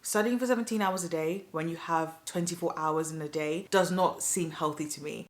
Studying for 17 hours a day when you have 24 hours in a day does not seem healthy to me.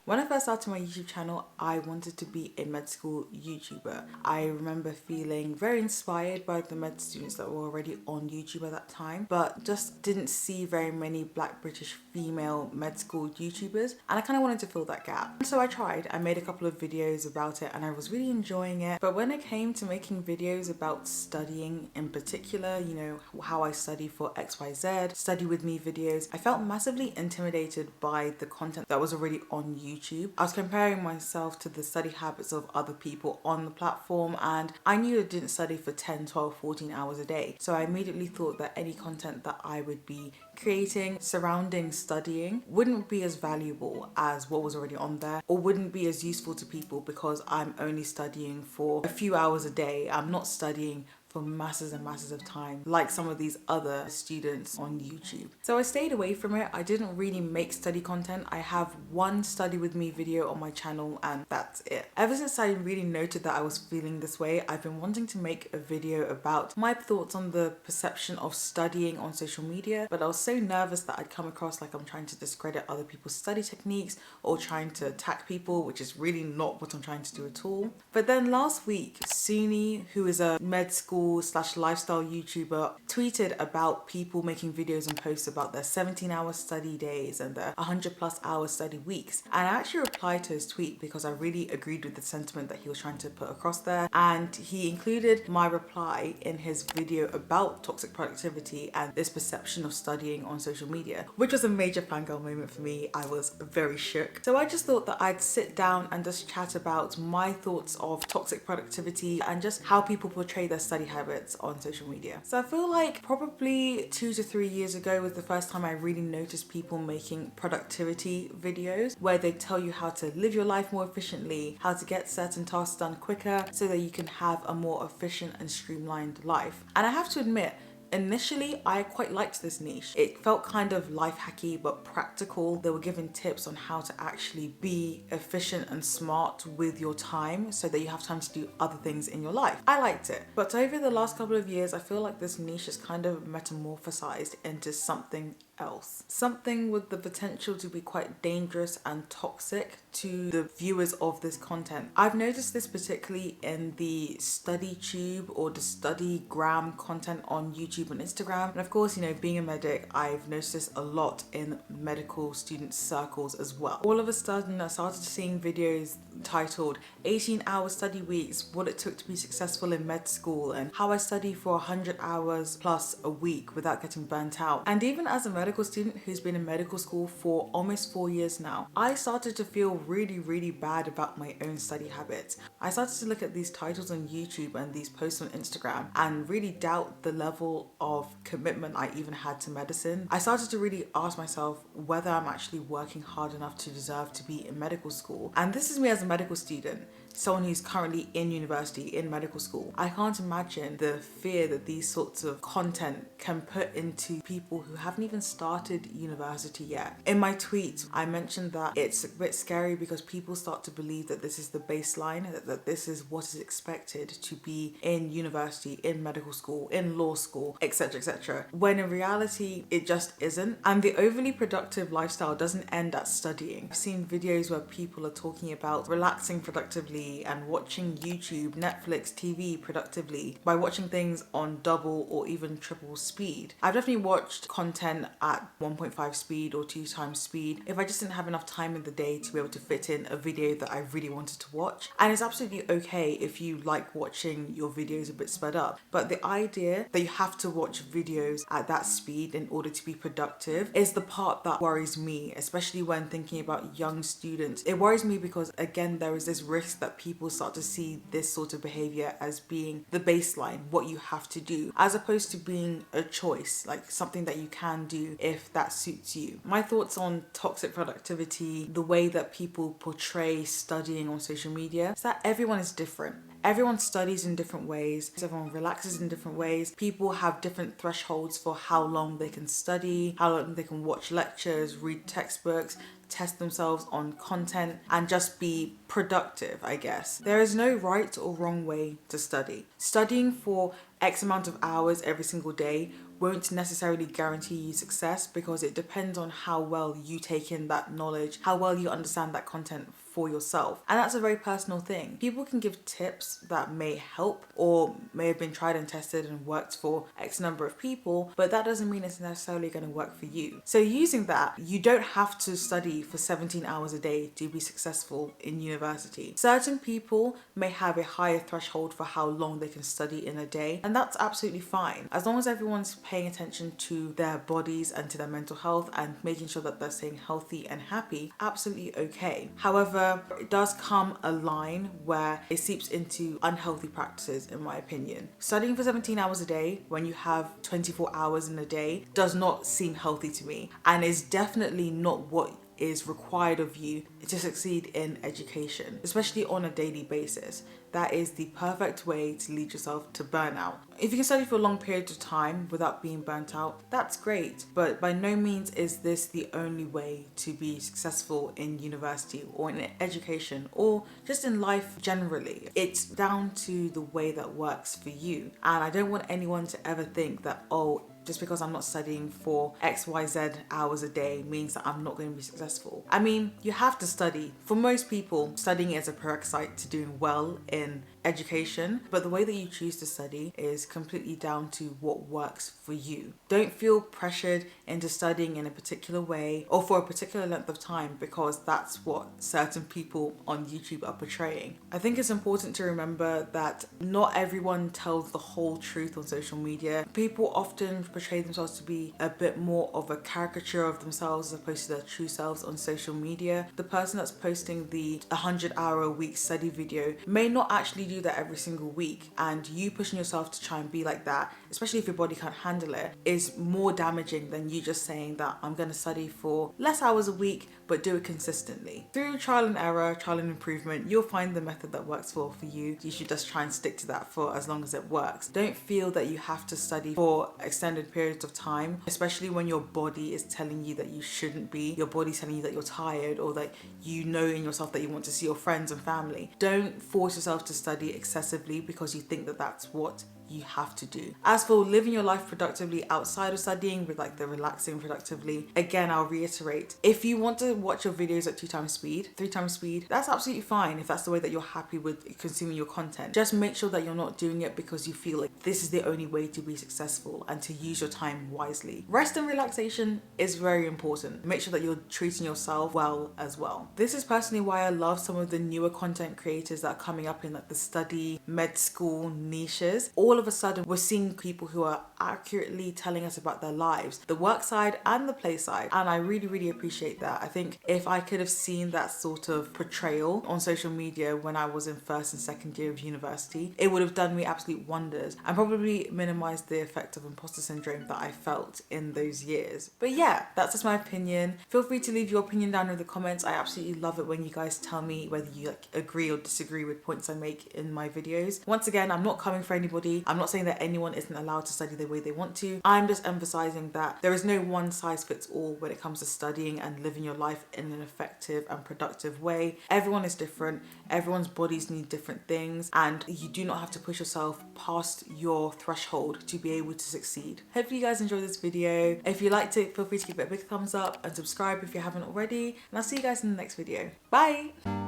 When I first started my YouTube channel, I wanted to be a med school YouTuber. I remember feeling very inspired by the med students that were already on YouTube at that time, but just didn't see very many Black British female med school YouTubers, and I kind of wanted to fill that gap. So I tried. I made a couple of videos about it and I was really enjoying it. But when it came to making videos about studying in particular, you know, how I study for XYZ, study with me videos, I felt massively intimidated by the content that was already on YouTube. I was comparing myself to the study habits of other people on the platform, and I knew I didn't study for 10, 12, 14 hours a day. So I immediately thought that any content that I would be creating surrounding studying wouldn't be as valuable as what was already on there, or wouldn't be as useful to people because I'm only studying for a few hours a day. I'm not studying for masses and masses of time like some of these other students on YouTube. So I stayed away from it. I didn't really make study content. I have one study with me video on my channel and that's it. Ever since I really noted that I was feeling this way, I've been wanting to make a video about my thoughts on the perception of studying on social media, but I was so nervous that I'd come across like I'm trying to discredit other people's study techniques or trying to attack people, which is really not what I'm trying to do at all. But then last week, Suni, who is a med school / lifestyle YouTuber, tweeted about people making videos and posts about their 17-hour study days and their 100+ hour study weeks. And I actually replied to his tweet because I really agreed with the sentiment that he was trying to put across there. And he included my reply in his video about toxic productivity and this perception of studying on social media, which was a major fangirl moment for me. I was very shook. So I just thought that I'd sit down and just chat about my thoughts of toxic productivity and just how people portray their study habits on social media. So I feel like probably 2 to 3 years ago was the first time I really noticed people making productivity videos where they tell you how to live your life more efficiently, how to get certain tasks done quicker so that you can have a more efficient and streamlined life. And I have to admit, initially, I quite liked this niche. It felt kind of life hacky but practical. They were giving tips on how to actually be efficient and smart with your time so that you have time to do other things in your life. I liked it. But over the last couple of years, I feel like this niche is kind of metamorphosized into something else. Something with the potential to be quite dangerous and toxic to the viewers of this content. I've noticed this particularly in the study tube or the study gram content on YouTube and Instagram. And of course, you know, being a medic, I've noticed this a lot in medical student circles as well. All of a sudden, I started seeing videos titled 18-hour study weeks, what it took to be successful in med school, and how I study for 100 hours plus a week without getting burnt out. And even as a medical student who's been in medical school for almost 4 years now, I started to feel really bad about my own study habits. I started to look at these titles on YouTube and these posts on Instagram and really doubt the level of commitment I even had to medicine. I started to really ask myself whether I'm actually working hard enough to deserve to be in medical school. And this is me as a medical student, someone who's currently in university, in medical school. I can't imagine the fear that these sorts of content can put into people who haven't even started university yet. In my tweet, I mentioned that it's a bit scary because people start to believe that this is the baseline, that this is what is expected to be in university, in medical school, in law school, etc., etc. When in reality, it just isn't. And the overly productive lifestyle doesn't end at studying. I've seen videos where people are talking about relaxing productively and watching YouTube, Netflix, TV productively by watching things on double or even triple speed. I've definitely watched content at 1.5 speed or 2 times speed if I just didn't have enough time in the day to be able to fit in a video that I really wanted to watch. And it's absolutely okay if you like watching your videos a bit sped up, but the idea that you have to watch videos at that speed in order to be productive is the part that worries me, especially when thinking about young students. It worries me because, again, there is this risk that people start to see this sort of behavior as being the baseline, what you have to do, as opposed to being a choice, like something that you can do if that suits you. My thoughts on toxic productivity, the way that people portray studying on social media, is that everyone is different. Everyone studies in different ways. Everyone relaxes in different ways. People have different thresholds for how long they can study, how long they can watch lectures, read textbooks, test themselves on content, and just be productive, I guess. There is no right or wrong way to study. Studying for X amount of hours every single day won't necessarily guarantee you success, because it depends on how well you take in that knowledge, how well you understand that content for yourself. And that's a very personal thing. People can give tips that may help or may have been tried and tested and worked for X number of people, but that doesn't mean it's necessarily going to work for you. So using that, you don't have to study for 17 hours a day to be successful in university. Certain people may have a higher threshold for how long they can study in a day, and that's absolutely fine. As long as everyone's paying attention to their bodies and to their mental health and making sure that they're staying healthy and happy, absolutely okay. However, it does come a line where it seeps into unhealthy practices, in my opinion. Studying for 17 hours a day when you have 24 hours in a day does not seem healthy to me, and is definitely not what is required of you to succeed in education, especially on a daily basis. That is the perfect way to lead yourself to burnout. If you can study for a long period of time without being burnt out, that's great, but by no means is this the only way to be successful in university or in education or just in life generally. It's down to the way that works for you, and I don't want anyone to ever think that, oh, just because I'm not studying for XYZ hours a day means that I'm not going to be successful. I mean, you have to study. For most people, studying is a prerequisite to doing well in education, but the way that you choose to study is completely down to what works for you. Don't feel pressured into studying in a particular way or for a particular length of time because that's what certain people on YouTube are portraying. I think it's important to remember that not everyone tells the whole truth on social media. People often portray themselves to be a bit more of a caricature of themselves as opposed to their true selves on social media. The person that's posting the 100-hour-a-week study video may not actually do that every single week, and you pushing yourself to try and be like that, especially if your body can't handle it, is more damaging than you just saying that I'm going to study for less hours a week but do it consistently. Through trial and error, trial and improvement, you'll find the method that works for you. You should just try and stick to that for as long as it works. Don't feel that you have to study for extended periods of time, especially when your body is telling you that you shouldn't be. Your body's telling you that you're tired, or that you know in yourself that you want to see your friends and family. Don't force yourself to study excessively because you think that that's what you have to do. As for living your life productively outside of studying, with like the relaxing productively, again, I'll reiterate, if you want to watch your videos at 2 times speed, 3 times speed, that's absolutely fine if that's the way that you're happy with consuming your content. Just make sure that you're not doing it because you feel like this is the only way to be successful, and to use your time wisely. Rest and relaxation is very important. Make sure that you're treating yourself well as well. This is personally why I love some of the newer content creators that are coming up in like the study, med school niches. All of a sudden we're seeing people who are accurately telling us about their lives, the work side and the play side, and I really appreciate that. I think if I could have seen that sort of portrayal on social media when I was in first and second year of university, it would have done me absolute wonders and probably minimized the effect of imposter syndrome that I felt in those years. But yeah, that's just my opinion. Feel free to leave your opinion down in the comments. I absolutely love it when you guys tell me whether you like agree or disagree with points I make in my videos. Once again, I'm not coming for anybody. I'm not saying that anyone isn't allowed to study the way they want to. I'm just emphasizing that there is no one size fits all when it comes to studying and living your life in an effective and productive way. Everyone is different. Everyone's bodies need different things, and you do not have to push yourself past your threshold to be able to succeed. Hopefully you guys enjoyed this video. If you liked it, feel free to give it a big thumbs up and subscribe if you haven't already, and I'll see you guys in the next video. Bye!